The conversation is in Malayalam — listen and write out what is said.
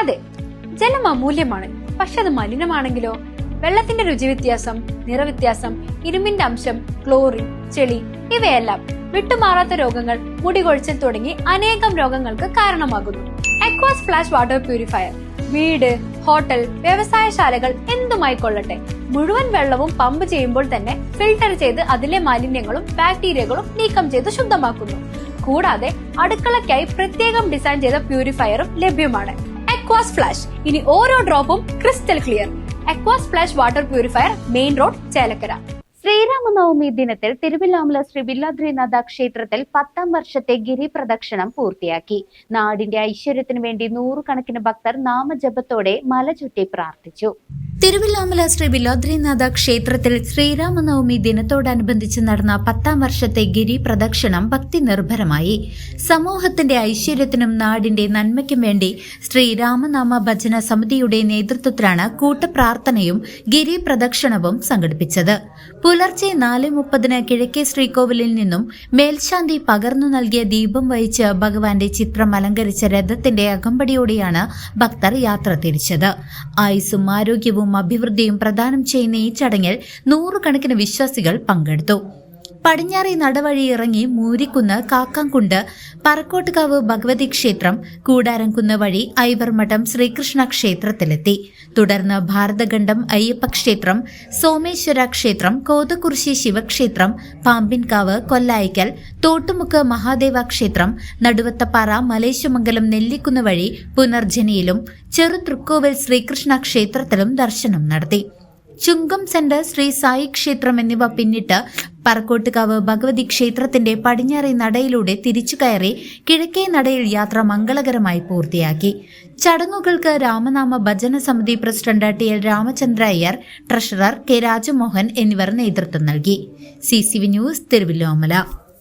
അതെ, ജലം അമൂല്യമാണ്. പക്ഷെ അത് മലിനമാണെങ്കിലോ? വെള്ളത്തിന്റെ രുചി വ്യത്യാസം, നിറവ്യത്യാസം, ഇരുമ്പിന്റെ അംശം, ക്ലോറിൻ, ചെളി ഇവയെല്ലാം വിട്ടുമാറാത്ത രോഗങ്ങൾ, മുടികൊഴിച്ചിൽ തുടങ്ങി അനേകം രോഗങ്ങൾക്ക് കാരണമാകുന്നു. അക്വാസ് ഫ്ലാഷ് വാട്ടർ പ്യൂരിഫയർ വീട്, ഹോട്ടൽ, വ്യവസായശാലകൾ എന്തുമായിക്കൊള്ളട്ടെ, മുഴുവൻ വെള്ളവും പമ്പ് ചെയ്യുമ്പോൾ തന്നെ ഫിൽട്ടർ ചെയ്ത് അതിലെ മാലിന്യങ്ങളും ബാക്ടീരിയകളും നീക്കം ചെയ്ത് ശുദ്ധമാക്കുന്നു. കൂടാതെ അടുക്കളയ്ക്കായി പ്രത്യേകം ഡിസൈൻ ചെയ്ത പ്യൂരിഫയറും ലഭ്യമാണ്. അക്വാസ് ഫ്ലാഷ്, ഇനി ഓരോ ഡ്രോപ്പും crystal clear. Aquas flash water purifier, main road, Chelakkara. Sriramanavami ദിനത്തിൽ തിരുവില്ലാമല ശ്രീ വില്ലാദ്രിനാഥ ക്ഷേത്രത്തിൽ 10ാം വർഷത്തെ ഗിരിപ്രദക്ഷിണം പൂർത്തിയാക്കി. നാടിന്റെ ഐശ്വര്യത്തിനു വേണ്ടി നൂറുകണക്കിന് ഭക്തർ നാമജപത്തോടെ മല ചുറ്റി പ്രാർത്ഥിച്ചു. തിരുവില്ലാമല ശ്രീ വില്ലാദ്രിനാഥ ക്ഷേത്രത്തിൽ ശ്രീരാമനവമി ദിനത്തോടനുബന്ധിച്ച് നടന്ന 10ാം വർഷത്തെ ഗിരിപ്രദക്ഷിണം ഭക്തി നിർഭരമായി. സമൂഹത്തിന്റെ ഐശ്വര്യത്തിനും നാടിന്റെ നന്മയ്ക്കും വേണ്ടി ശ്രീരാമനാമ ഭജന സമിതിയുടെ നേതൃത്വത്തിലാണ് കൂട്ടപ്രാർത്ഥനയും ഗിരിപ്രദക്ഷിണവും സംഘടിപ്പിച്ചത്. പുലർച്ചെ 4:30 കിഴക്കേ ശ്രീകോവിലിൽ നിന്നും മേൽശാന്തി പകർന്നു നൽകിയ ദീപം വഹിച്ച് ഭഗവാന്റെ ചിത്രം അലങ്കരിച്ച രഥത്തിന്റെ അകമ്പടിയോടെയാണ് ഭക്തർ യാത്ര തിരിച്ചത്. ആയുസ്സും ആരോഗ്യവും അഭിവൃദ്ധിയും പ്രദാനം ചെയ്യുന്ന ഈ ചടങ്ങിൽ നൂറുകണക്കിന് വിശ്വാസികൾ പങ്കെടുത്തു. പടിഞ്ഞാറെ നടവഴി ഇറങ്ങി മൂരിക്കുന്ന്, കാക്കാംകുണ്ട്, പറക്കോട്ടുകാവ് ഭഗവതി ക്ഷേത്രം, കൂടാരംകുന്ന് വഴി ഐവർമഠം ശ്രീകൃഷ്ണ ക്ഷേത്രത്തിലെത്തി. തുടർന്ന് ഭാരതഖണ്ഡം അയ്യപ്പ ക്ഷേത്രം, സോമേശ്വര ക്ഷേത്രം, കോതക്കുറിശി ശിവക്ഷേത്രം, പാമ്പിൻകാവ്, കൊല്ലായിക്കൽ, തോട്ടുമുക്ക് മഹാദേവ ക്ഷേത്രം, നടുവത്തപ്പാറ, മലേശമംഗലം, നെല്ലിക്കുന്ന് വഴി പുനർജനിയിലും ചെറുതൃക്കോവിൽ ശ്രീകൃഷ്ണ ക്ഷേത്രത്തിലും ദർശനം നടത്തി. ചുങ്കം സെന്റർ, ശ്രീ സായി ക്ഷേത്രം എന്നിവ പിന്നിട്ട് പറക്കോട്ടുകാവ് ഭഗവതി ക്ഷേത്രത്തിന്റെ പടിഞ്ഞാറേ നടയിലൂടെ തിരിച്ചു കയറി കിഴക്കേ നടയിൽ യാത്ര മംഗളകരമായി പൂർത്തിയാക്കി. ചടങ്ങുകൾക്ക് രാമനാമ ഭജന സമിതി president T L. Ramachandra Iyer, treasurer K. Rajamohan എന്നിവർ നേതൃത്വം നൽകി. CCV news, Thiruvilwamala.